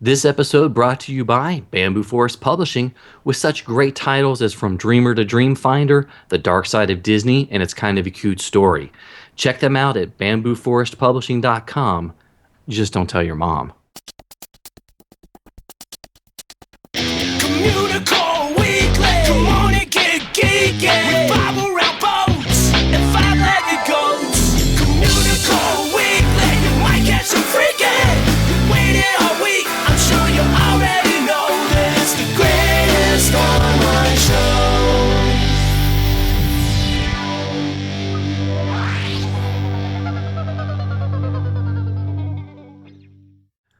This episode brought to you by Bamboo Forest Publishing, with such great titles as From Dreamer to Dreamfinder, The Dark Side of Disney, and It's Kind of a Cute Story. Check them out at bambooforestpublishing.com. Just don't tell your mom. Communicore Weekly. Come on and get geeky. We bob around boats and five-legged goats. Communicore Weekly. You might catch some freaking. You waited all week. I'm sure you already know that it's the greatest online show.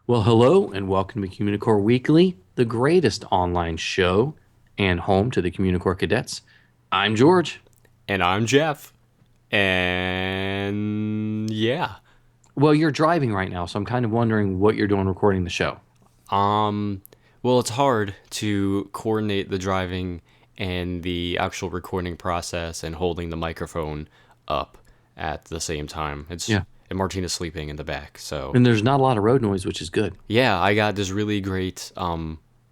Well, hello, and welcome to Communicore Weekly, the greatest online show and home to the Communicore cadets. I'm George. And I'm Jeff. And yeah. Well, you're driving right now, so I'm kind of wondering what you're doing recording the show. Well, it's hard to coordinate the driving and the actual recording process and holding the microphone up at the same time. And Martina's sleeping in the back, so. And there's not a lot of road noise, which is good. Yeah, I got this really great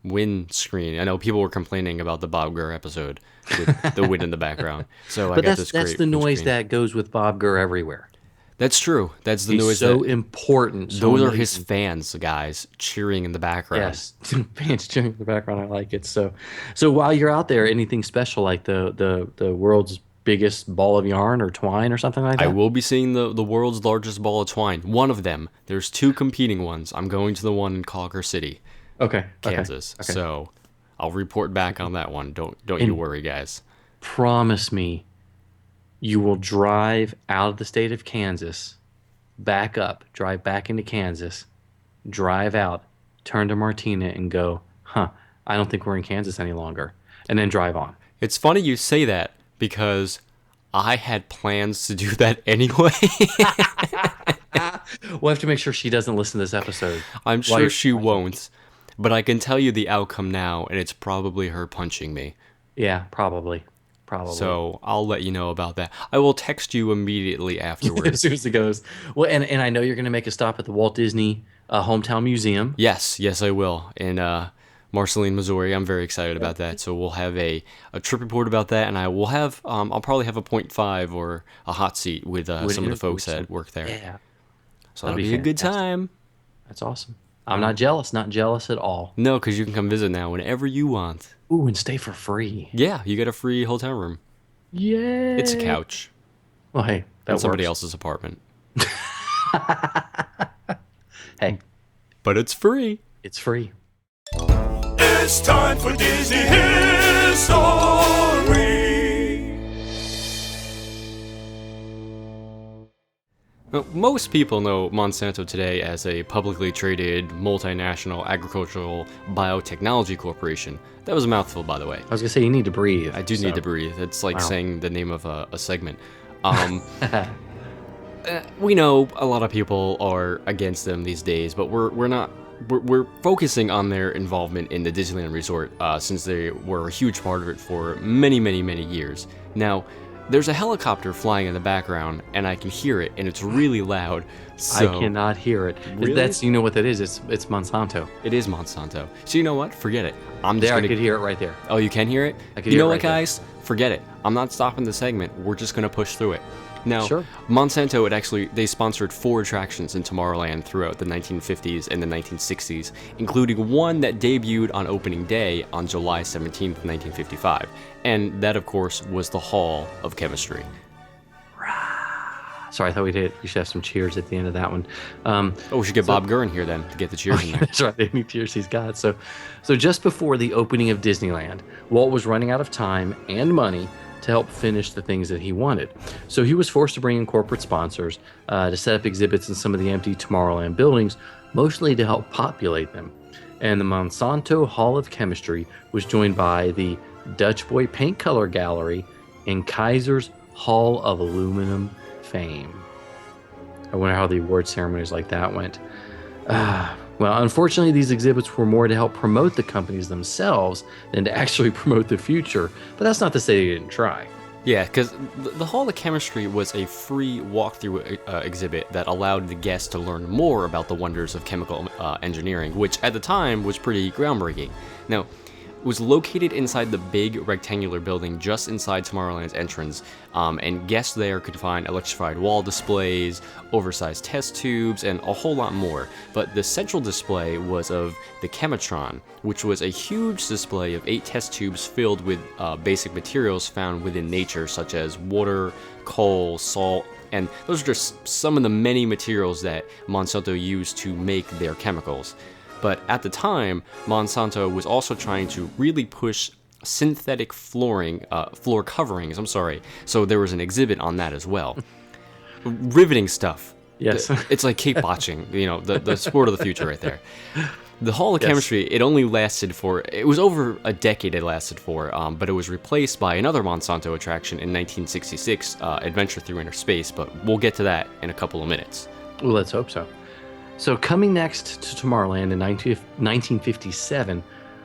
wind screen. I know people were complaining about the Bob Gurr episode with the wind in the background. So But I got this great that's the noise screen. that goes with Bob Gurr everywhere. That's true. That's the He's noise so that, important. So those are amazing. his fans, guys, cheering in the background. Yes, fans cheering in the background. I like it. So while you're out there, anything special like the world's biggest ball of yarn or twine or something like that? I will be seeing the world's largest ball of twine. One of them. There's two competing ones. I'm going to the one in Culver City, Kansas. Okay. So I'll report back on that one. Don't you worry, guys. Promise me you will drive out of the state of Kansas, drive back into Kansas, drive out, turn to Martina and go, I don't think we're in Kansas any longer, and then drive on. It's funny you say that because I had plans to do that anyway. We'll have to make sure she doesn't listen to this episode. I'm sure she won't, but I can tell you the outcome now, and it's probably her punching me. Yeah, probably. So I'll let you know about that. I will text you immediately afterwards. As soon as it goes. Well, and I know you're going to make a stop at the Walt Disney Hometown Museum. Yes, I will. In Marceline, Missouri. I'm very excited about that. So we'll have a trip report about that, and I will have I'll probably have a 0.5 or a hot seat with some of the folks that work there. Yeah. So that'll be a good time. That's awesome. I'm not jealous at all. No, because you can come visit now whenever you want. Ooh, and stay for free. Yeah, you get a free hotel room. Yay! It's a couch. Well, hey, that in somebody works. else's apartment. Hey. But it's free. It's free. It's time for Disney History. Now, most people know Monsanto today as a publicly traded multinational agricultural biotechnology corporation. That was a mouthful, by the way. I was going to say, you need to breathe. I do need to breathe. It's like saying the name of a segment. We know a lot of people are against them these days, but we're not. We're focusing on their involvement in the Disneyland Resort since they were a huge part of it for many, many, many years. Now, there's a helicopter flying in the background, and I can hear it, and it's really loud. So I cannot hear it. Really? You know what that is? It's Monsanto. It is Monsanto. So you know what? Forget it. I'm just There, gonna... I could hear it right there. Oh, you can hear it? I can you hear know it what, right there. guys? Forget it. I'm not stopping the segment. We're just gonna push through it. Now, Sure. Monsanto, they sponsored 4 attractions in Tomorrowland throughout the 1950s and the 1960s, including one that debuted on opening day on July 17th, 1955. And that, of course, was the Hall of Chemistry. Sorry, I thought we should have some cheers at the end of that one. We should get Bob Gurr in here then to get the cheers in there. That's right, any tears he's got. So just before the opening of Disneyland, Walt was running out of time and money to help finish the things that he wanted. So he was forced to bring in corporate sponsors to set up exhibits in some of the empty Tomorrowland buildings, mostly to help populate them. And the Monsanto Hall of Chemistry was joined by the Dutch Boy Paint Color Gallery and Kaiser's Hall of Aluminum Fame. I wonder how the award ceremonies like that went. Well, unfortunately, these exhibits were more to help promote the companies themselves than to actually promote the future. But that's not to say they didn't try. Yeah, because the Hall of Chemistry was a free walkthrough exhibit that allowed the guests to learn more about the wonders of chemical engineering, which at the time was pretty groundbreaking. Now, it was located inside the big rectangular building just inside Tomorrowland's entrance, and guests there could find electrified wall displays, oversized test tubes, and a whole lot more. But the central display was of the Chematron, which was a huge display of 8 test tubes filled with basic materials found within nature, such as water, coal, salt, and those are just some of the many materials that Monsanto used to make their chemicals. But at the time, Monsanto was also trying to really push synthetic floor coverings, so there was an exhibit on that as well. Riveting stuff. Yes. It's like kickboxing, the sport of the future right there. The Hall of Chemistry, it only lasted it was over a decade it lasted for, but it was replaced by another Monsanto attraction in 1966, Adventure Through Inner Space, but we'll get to that in a couple of minutes. Well, let's hope so. So coming next to Tomorrowland in 1957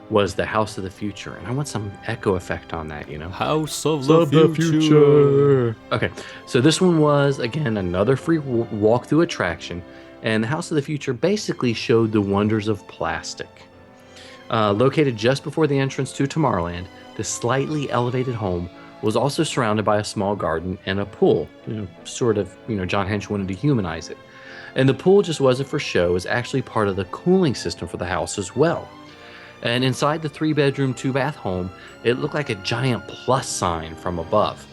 was the House of the Future. And I want some echo effect on that, House of the Future. Okay, so this one was, again, another free walkthrough attraction. And the House of the Future basically showed the wonders of plastic. Located just before the entrance to Tomorrowland, the slightly elevated home was also surrounded by a small garden and a pool. John Hench wanted to humanize it. And the pool just wasn't for show, it was actually part of the cooling system for the house as well. And inside the 3-bedroom, 2-bath home, it looked like a giant plus sign from above.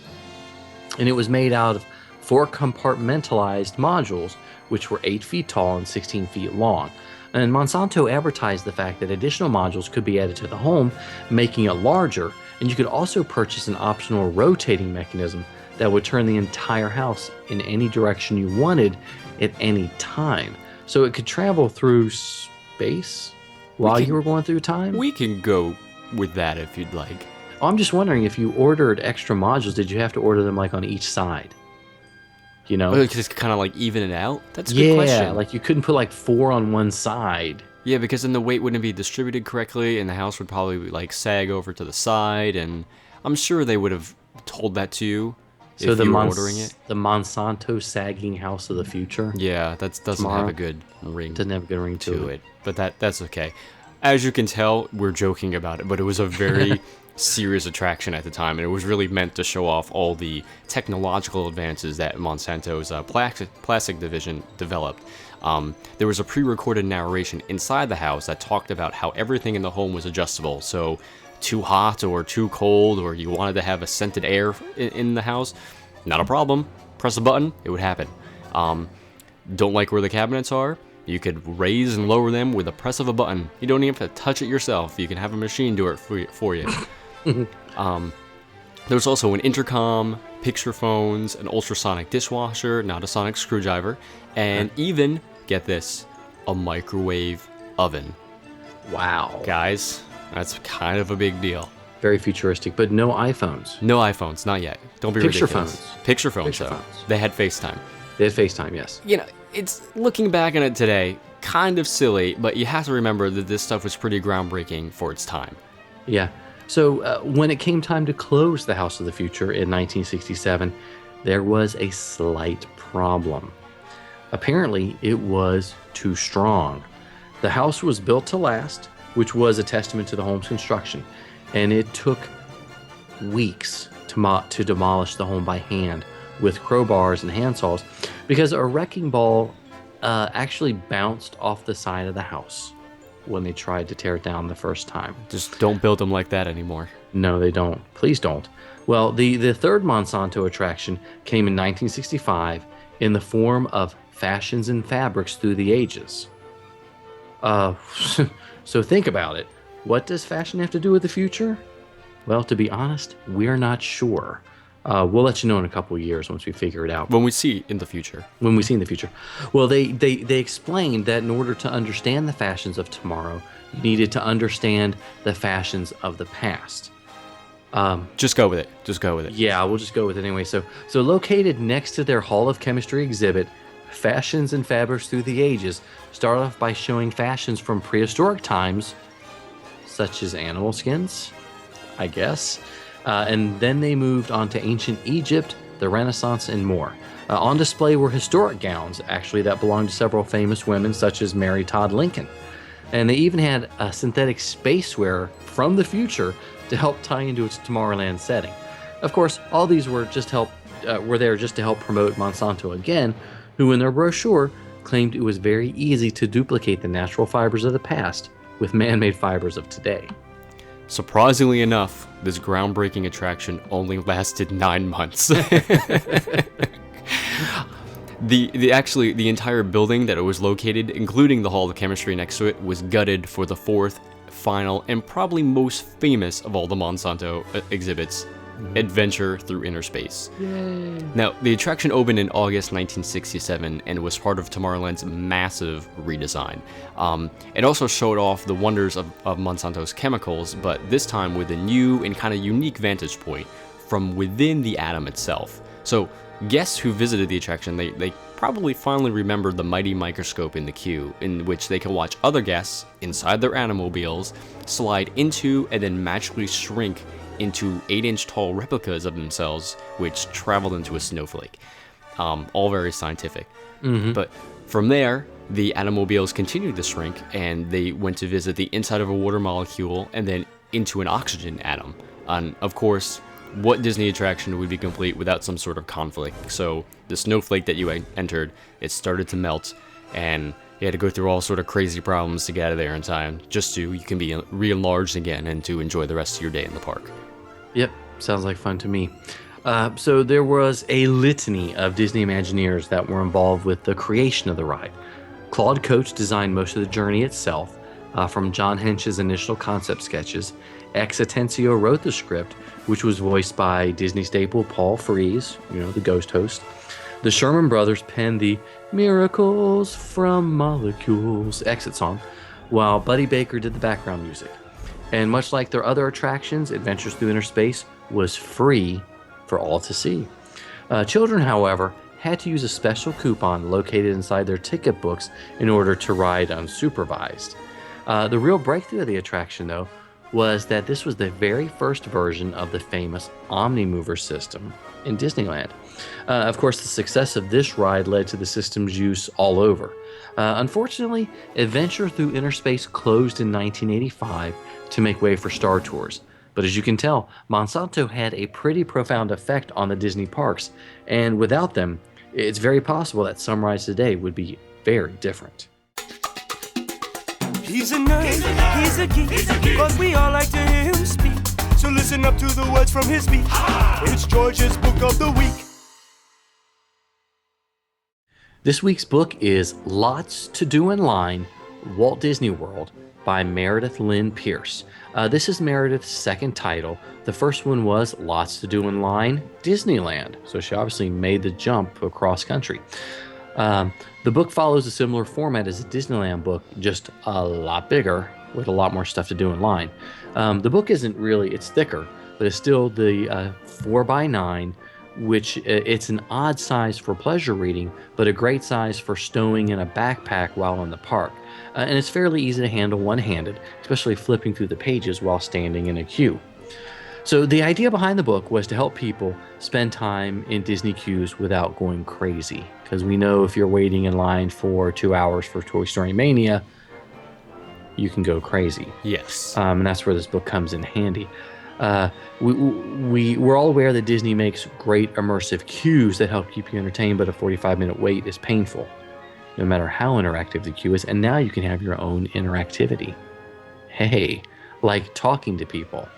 And it was made out of 4 compartmentalized modules, which were 8 feet tall and 16 feet long. And Monsanto advertised the fact that additional modules could be added to the home, making it larger, and you could also purchase an optional rotating mechanism that would turn the entire house in any direction you wanted at any time. So it could travel through space while you were going through time? We can go with that if you'd like. I'm just wondering, if you ordered extra modules, did you have to order them like on each side? Just kind of like even it out? That's a good question. Yeah, like you couldn't put like 4 on one side. Yeah, because then the weight wouldn't be distributed correctly, and the house would probably like sag over to the side, and I'm sure they would have told that to you. So the you were ordering it. The Monsanto sagging House of the Future. Yeah, that doesn't have a good ring. Doesn't have a good ring to it. But that's okay. As you can tell, we're joking about it, but it was a very serious attraction at the time, and it was really meant to show off all the technological advances that Monsanto's plastic division developed. There was a pre-recorded narration inside the house that talked about how everything in the home was adjustable. So too hot or too cold, or you wanted to have a scented air in the house, not a problem. Press a button, it would happen. Don't like where the cabinets are? You could raise and lower them with a press of a button. You don't even have to touch it yourself. You can have a machine do it for you. There's also an intercom, picture phones, an ultrasonic dishwasher, not a sonic screwdriver, and even, get this, a microwave oven. Wow. Guys, that's kind of a big deal. Very futuristic, but no iPhones. No iPhones, not yet. Don't be Picture ridiculous. phones. Picture phones, though. They had FaceTime. They had FaceTime, yes. It's looking back on it today, kind of silly, but you have to remember that this stuff was pretty groundbreaking for its time. Yeah. So when it came time to close the House of the Future in 1967, there was a slight problem. Apparently, it was too strong. The house was built to last, which was a testament to the home's construction, and it took weeks to demolish the home by hand with crowbars and handsaws, because a wrecking ball actually bounced off the side of the house when they tried to tear it down the first time. Just don't build them like that anymore. No, they don't. Please don't. Well, the third Monsanto attraction came in 1965 in the form of fashions and fabrics through the ages. So think about it. What does fashion have to do with the future? Well, to be honest, we're not sure. We'll let you know in a couple of years once we figure it out. When we see in the future. When we see in the future. Well, they explained that in order to understand the fashions of tomorrow, you needed to understand the fashions of the past. Just go with it. Just go with it. Yeah, we'll just go with it anyway. So located next to their Hall of Chemistry exhibit, Fashions and Fabrics Through the Ages start off by showing fashions from prehistoric times, such as animal skins, I guess, And then they moved on to ancient Egypt, the Renaissance, and more. On display were historic gowns, actually, that belonged to several famous women, such as Mary Todd Lincoln. And they even had a synthetic spacewear from the future to help tie into its Tomorrowland setting. Of course, all these were there just to help promote Monsanto again, who in their brochure claimed it was very easy to duplicate the natural fibers of the past with man-made fibers of today. Surprisingly enough, this groundbreaking attraction only lasted 9 months. The entire building that it was located, including the Hall of Chemistry next to it, was gutted for the fourth, final, and probably most famous of all the Monsanto exhibits, Adventure Through Inner Space. Yay. Now, the attraction opened in August 1967 and was part of Tomorrowland's massive redesign. It also showed off the wonders of Monsanto's chemicals, but this time with a new and kind of unique vantage point from within the atom itself. So, guests who visited the attraction, they probably finally remembered the Mighty Microscope in the queue, in which they could watch other guests inside their automobiles slide into and then magically shrink into 8-inch tall replicas of themselves, which traveled into a snowflake. All very scientific. Mm-hmm. But from there, the automobiles continued to shrink, and they went to visit the inside of a water molecule and then into an oxygen atom. And of course, what Disney attraction would be complete without some sort of conflict? So the snowflake that you entered, it started to melt, and you had to go through all sort of crazy problems to get out of there in time, just so you can be re-enlarged again and to enjoy the rest of your day in the park. Yep, sounds like fun to me. So there was a litany of Disney Imagineers that were involved with the creation of the ride. Claude Coach designed most of the journey itself, from John Hench's initial concept sketches. Ex Atencio wrote the script, which was voiced by Disney staple Paul Frees, the ghost host. The Sherman Brothers penned the Miracles from Molecules exit song, while Buddy Baker did the background music. And much like their other attractions, Adventures Through Inner Space was free for all to see. Children, however, had to use a special coupon located inside their ticket books in order to ride unsupervised. The real breakthrough of the attraction, though, was that this was the very first version of the famous Omnimover system in Disneyland. Of course, the success of this ride led to the system's use all over. Unfortunately, Adventure Through Inner Space closed in 1985 to make way for Star Tours. But as you can tell, Monsanto had a pretty profound effect on the Disney parks, and without them, it's very possible that some rides today would be very different. He's a nerd, he's a geek, but we all like to hear him speak. So listen up to the words from his speech. It's George's Book of the Week. This week's book is Lots to Do in Line, Walt Disney World by Meredith Lynn Pierce. This is Meredith's second title. The first one was Lots to Do in Line, Disneyland. So she obviously made the jump across country. The book follows a similar format as a Disneyland book, just a lot bigger with a lot more stuff to do in line. The book isn't really, it's thicker, but it's still the 4x9, which it's an odd size for pleasure reading, but a great size for stowing in a backpack while in the park. And it's fairly easy to handle one-handed, especially flipping through the pages while standing in a queue. So the idea behind the book was to help people spend time in Disney queues without going crazy. Because we know if you're waiting in line for 2 hours for Toy Story Mania, you can go crazy. Yes. And that's where this book comes in handy. We're all aware that Disney makes great immersive queues that help keep you entertained, but a 45-minute wait is painful, no matter how interactive the queue is. And now you can have your own interactivity. Hey, like talking to people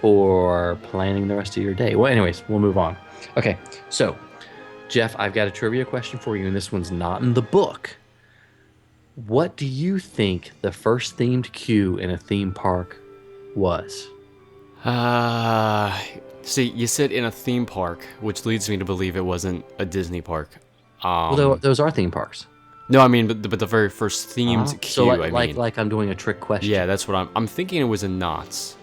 or planning the rest of your day. Well, anyways, we'll move on. Okay, so Jeff, I've got a trivia question for you, and this one's not in the book. What do you think the first themed queue in a theme park was? See, you said in a theme park, which leads me to believe it wasn't a Disney park. Well, those are theme parks. No, I mean, but the very first themed queue. So I like I'm doing a trick question. Yeah, that's what I'm thinking. It was in Knott's.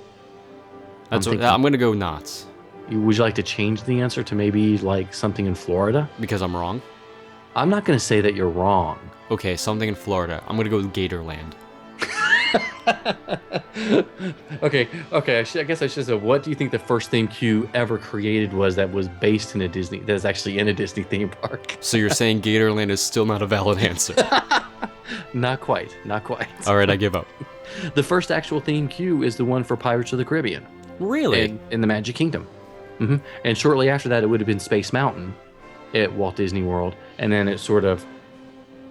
I'm gonna go Knott's. Would you like to change the answer to maybe like something in Florida? Because I'm wrong. I'm not gonna say that you're wrong. Okay, something in Florida. I'm gonna go with Gatorland. Okay. I guess I should say, what do you think the first theme queue ever created was that was based in a Disney, that is actually in a Disney theme park? So you're saying Gatorland is still not a valid answer? Not quite. All right, I give up. The first actual theme queue is the one for Pirates of the Caribbean. Really? In the Magic Kingdom. And shortly after that, it would have been Space Mountain at Walt Disney World, and then it sort of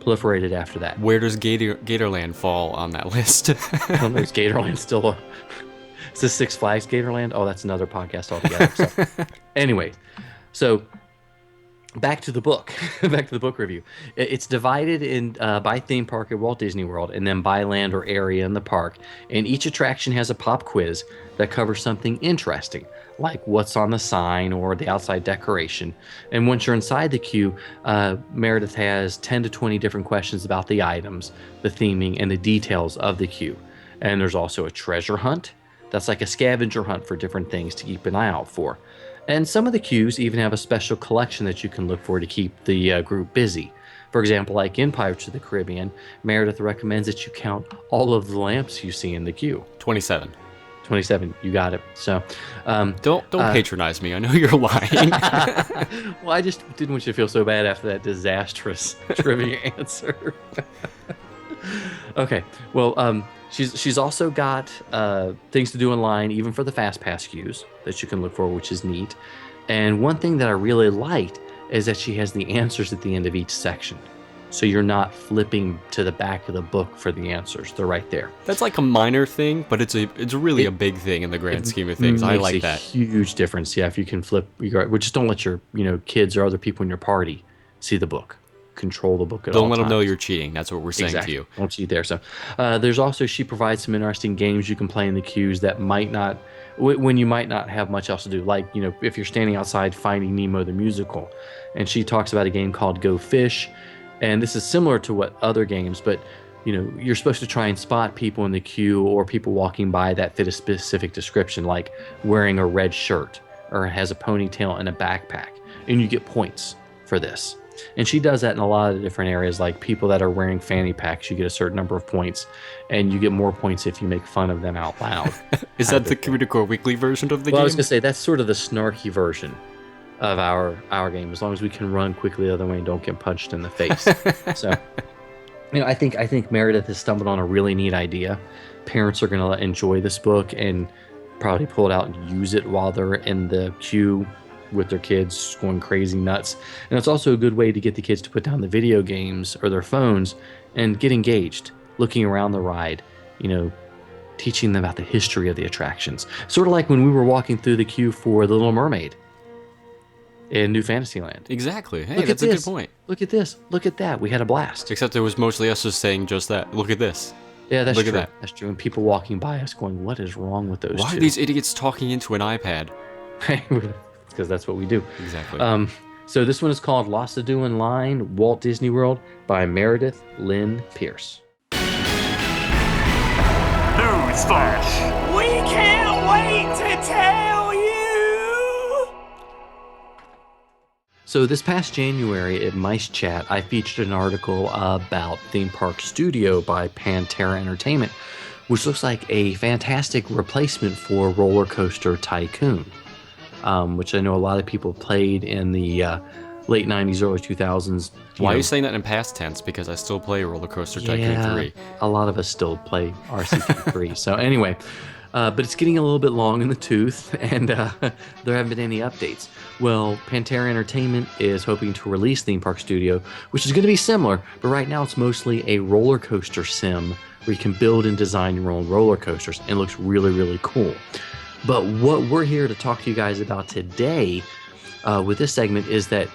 proliferated after that. Where does Gatorland fall on that list? I don't know, is Gatorland still is this Six Flags Gatorland? Oh, that's another podcast altogether. So. Anyway, so back to the book. Back to the book review. It's divided in by theme park at Walt Disney World, and then by land or area in the park. And each attraction has a pop quiz that covers something interesting, like what's on the sign or the outside decoration. And once you're inside the queue, Meredith has 10 to 20 different questions about the items, the theming, and the details of the queue. And there's also a treasure hunt. That's like a scavenger hunt for different things to keep an eye out for. And some of the queues even have a special collection that you can look for to keep the group busy. For example, like in Pirates of the Caribbean, Meredith recommends that you count all of the lamps you see in the queue. 27. 27, you got it. So, don't patronize me. I know you're lying. Well, I just didn't want you to feel so bad after that disastrous trivia answer. Okay, well, she's also got things to do in line, even for the fast pass queues that you can look for, which is neat. And one thing that I really liked is that she has the answers at the end of each section. So you're not flipping to the back of the book for the answers. They're right there. That's like a minor thing, but it's really a big thing in the grand scheme of things. I like that. Makes a huge difference. Yeah, if you can flip, well, just don't let your kids or other people in your party see the book. Control the book at all Don't let them times. know you're cheating. That's what we're saying Exactly. to you. Don't cheat there. So there's also, she provides some interesting games you can play in the queues that might not, when you might not have much else to do. Like, if you're standing outside Finding Nemo the musical, and she talks about a game called Go Fish. And this is similar to what other games, but you're supposed to try and spot people in the queue or people walking by that fit a specific description, like wearing a red shirt or has a ponytail and a backpack, and you get points for this. And she does that in a lot of different areas, like people that are wearing fanny packs, you get a certain number of points, and you get more points if you make fun of them out loud. Is that the Communicore Weekly version of the game? I was going to say, that's sort of the snarky version of our game, as long as we can run quickly the other way and don't get punched in the face. So, I think Meredith has stumbled on a really neat idea. Parents are going to enjoy this book and probably pull it out and use it while they're in the queue with their kids going crazy nuts. And it's also a good way to get the kids to put down the video games or their phones and get engaged, looking around the ride, teaching them about the history of the attractions. Sort of like when we were walking through the queue for The Little Mermaid in New Fantasyland. Exactly. Hey, that's a good point. Look at this. Look at that. We had a blast. Except it was mostly us just saying just that. Look at this. Yeah, that's Look true. at that. That's true. And people walking by us going, what is wrong with those Why two? are these idiots talking into an iPad? Because that's what we do. Exactly. So this one is called Lots to Do in Line, Walt Disney World by Meredith Lynn Pierce. Newsflash! We can't wait to tell you! So this past January at MiceChat, I featured an article about Theme Park Studio by Pantera Entertainment, which looks like a fantastic replacement for Roller Coaster Tycoon, which I know a lot of people played in the late 90s, early 2000s. Why are you saying that in past tense? Because I still play Roller Coaster Tycoon 3. A lot of us still play RCT 3. So anyway, but it's getting a little bit long in the tooth, and there haven't been any updates. Well, Pantera Entertainment is hoping to release Theme Park Studio, which is going to be similar, but right now it's mostly a roller coaster sim where you can build and design your own roller coasters, and it looks really, really cool. But what we're here to talk to you guys about today with this segment is that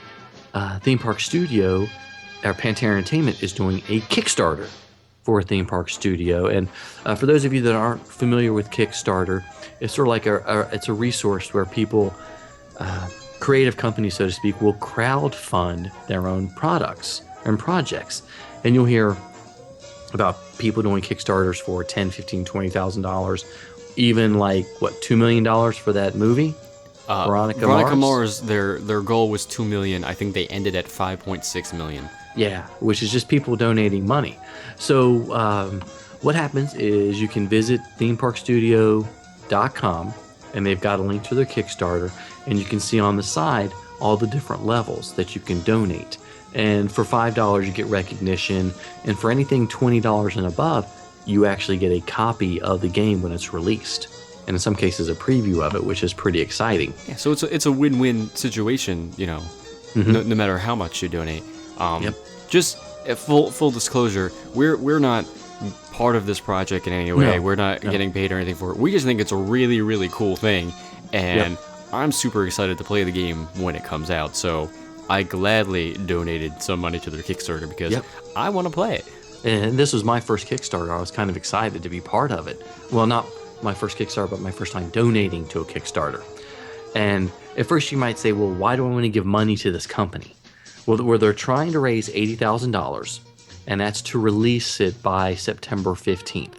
Theme Park Studio, or Pantera Entertainment, is doing a Kickstarter for a Theme Park Studio. And for those of you that aren't familiar with Kickstarter, it's sort of like it's a resource where people, creative companies, so to speak, will crowdfund their own products and projects. And you'll hear about people doing Kickstarters for $10,000, $15,000, $20,000, even like, $2 million for that movie? Veronica Mars, their goal was $2 million. I think they ended at $5.6 million. Yeah, which is just people donating money. So what happens is you can visit themeparkstudio.com, and they've got a link to their Kickstarter, and you can see on the side all the different levels that you can donate. And for $5, you get recognition, and for anything $20 and above, you actually get a copy of the game when it's released, and in some cases a preview of it, which is pretty exciting. Yeah, so it's a win-win situation, no matter how much you donate. Yep. Just full disclosure, we're not part of this project in any way. We're not getting paid or anything for it. We just think it's a really, really cool thing, and I'm super excited to play the game when it comes out. So I gladly donated some money to their Kickstarter because I want to play it. And this was my first Kickstarter. I was kind of excited to be part of it. Well, not my first Kickstarter, but my first time donating to a Kickstarter. And at first you might say, well, why do I want to give money to this company? Well, where they're trying to raise $80,000, and that's to release it by September 15th.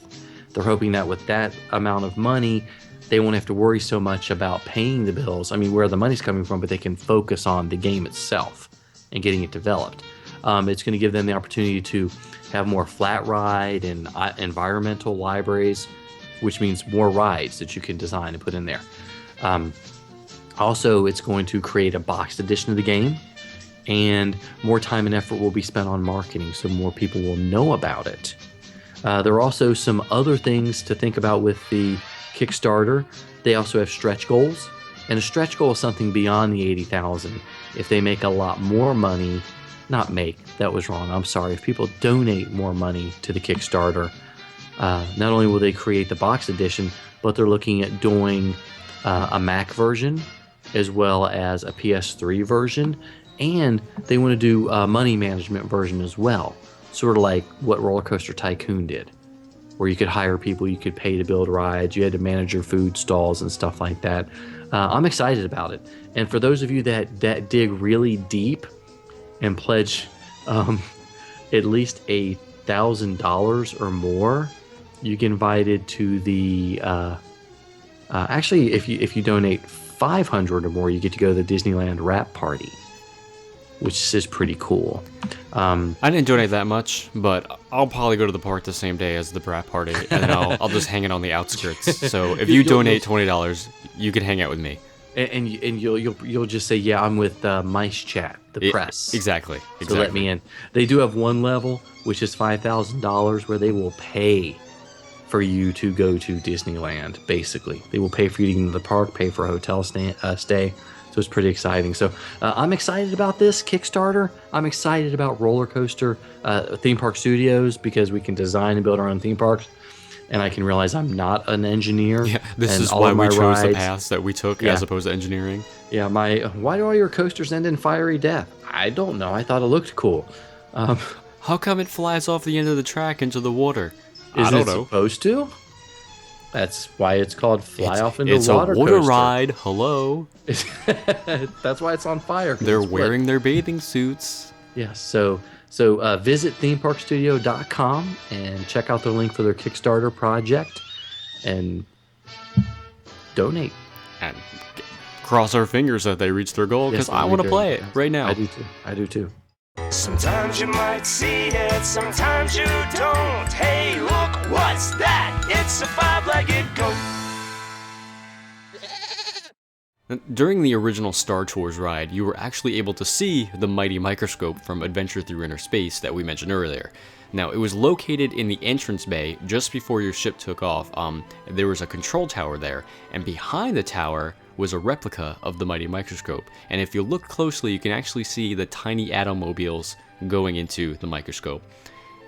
They're hoping that with that amount of money, they won't have to worry so much about paying the bills. I mean, where the money's coming from, but they can focus on the game itself and getting it developed. It's going to give them the opportunity to have more flat ride and environmental libraries, which means more rides that you can design and put in there. Also, it's going to create a boxed edition of the game, and more time and effort will be spent on marketing so more people will know about it. There are also some other things to think about with the Kickstarter. They also have stretch goals, and a stretch goal is something beyond the 80,000. If they make a lot more money, that was wrong. I'm sorry. If people donate more money to the Kickstarter, not only will they create the box edition, but they're looking at doing a Mac version as well as a PS3 version, and they want to do a money management version as well, sort of like what Roller Coaster Tycoon did, where you could hire people, you could pay to build rides, you had to manage your food stalls and stuff like that. I'm excited about it. And for those of you that dig really deep and pledge at least $1,000 or more, you get invited to the actually if you donate $500 or more, you get to go to the Disneyland wrap party, which is pretty cool. I didn't donate that much, but I'll probably go to the park the same day as the brat party, and then I'll just hang it on the outskirts. So if you donate $20, you can hang out with me. And you'll just say, yeah, I'm with MiceChat, the press. Exactly. So let me in. They do have one level, which is $5,000, where they will pay for you to go to Disneyland, basically. They will pay for you to get into the park, pay for a hotel stay. So it's pretty exciting. So I'm excited about this Kickstarter. I'm excited about Roller Coaster Theme Park Studios because we can design and build our own theme parks. And I can realize I'm not an engineer. Yeah, this is why we chose the paths that we took as opposed to engineering. Yeah, why do all your coasters end in fiery death? I don't know. I thought it looked cool. How come it flies off the end of the track into the water? I don't know. Supposed to? That's why it's called Fly Off into Water It's a water coaster. Ride. Hello. That's why it's on fire. They're wearing their bathing suits. Yeah, so visit themeparkstudio.com and check out their link for their Kickstarter project and donate. And cross our fingers that they reach their goal, because I want to play it right now. I do too. Sometimes you might see it, sometimes you don't. Hey, look, what's that? It's a five-legged goat. During the original Star Tours ride, you were actually able to see the Mighty Microscope from Adventure Through Inner Space that we mentioned earlier. Now, it was located in the entrance bay just before your ship took off. There was a control tower there, and behind the tower was a replica of the Mighty Microscope. And if you look closely, you can actually see the tiny Atomobiles going into the microscope.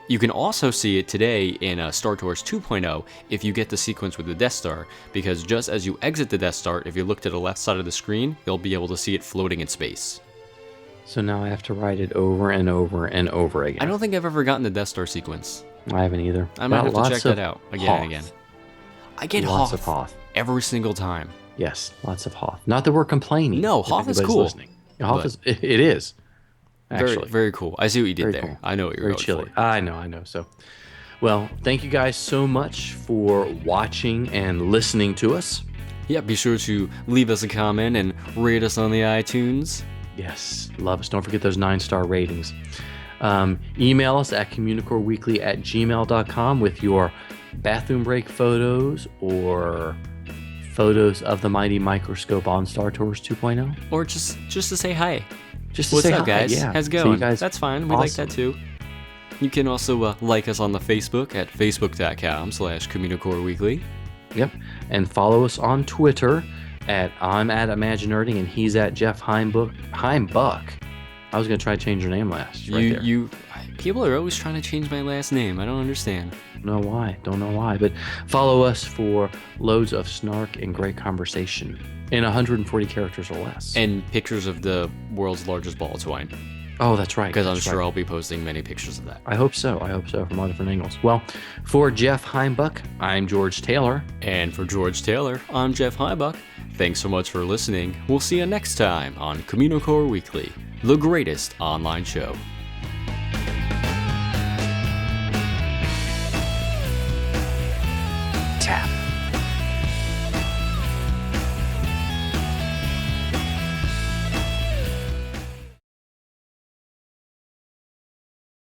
You can also see it today in Star Tours 2.0 if you get the sequence with the Death Star, because just as you exit the Death Star, if you look to the left side of the screen, you'll be able to see it floating in space. So now I have to write it over and over and over again. I don't think I've ever gotten the Death Star sequence. I haven't either. I might have to check that out again and again. I get lots of Hoth every single time. Yes, lots of Hoth. Not that we're complaining. No, Hoth is cool. Yeah, Hoth is, it is. Actually. Very, very cool. I see what you did there. Cool. I know what you're going chilly. for. I know. So, well, thank you guys so much for watching and listening to us. Yeah, be sure to leave us a comment and rate us on the iTunes. Yes, love us. Don't forget those 9-star ratings. Email us at communicoreweekly@gmail.com with your bathroom break photos or photos of the Mighty Microscope on Star Tours 2.0. Or just to say hi. Just to What's say up, hi, guys? yeah. How's it So you going? guys- That's fine. We like that too. You can also like us on the Facebook at facebook.com/Communicore Weekly. Yep. And follow us on Twitter at I'm at Imaginerding and he's at Jeff Heimbuck. I was going to try to change your name last. Right there. People are always trying to change my last name. I don't understand. Don't know why. But follow us for loads of snark and great conversation in 140 characters or less. And pictures of the world's largest ball of twine. Oh, that's right. Because I'm sure I'll be posting many pictures of that. I hope so from all different angles. Well, for Jeff Heimbuck, I'm George Taylor. And for George Taylor, I'm Jeff Heimbuck. Thanks so much for listening. We'll see you next time on Communicore Weekly, the greatest online show.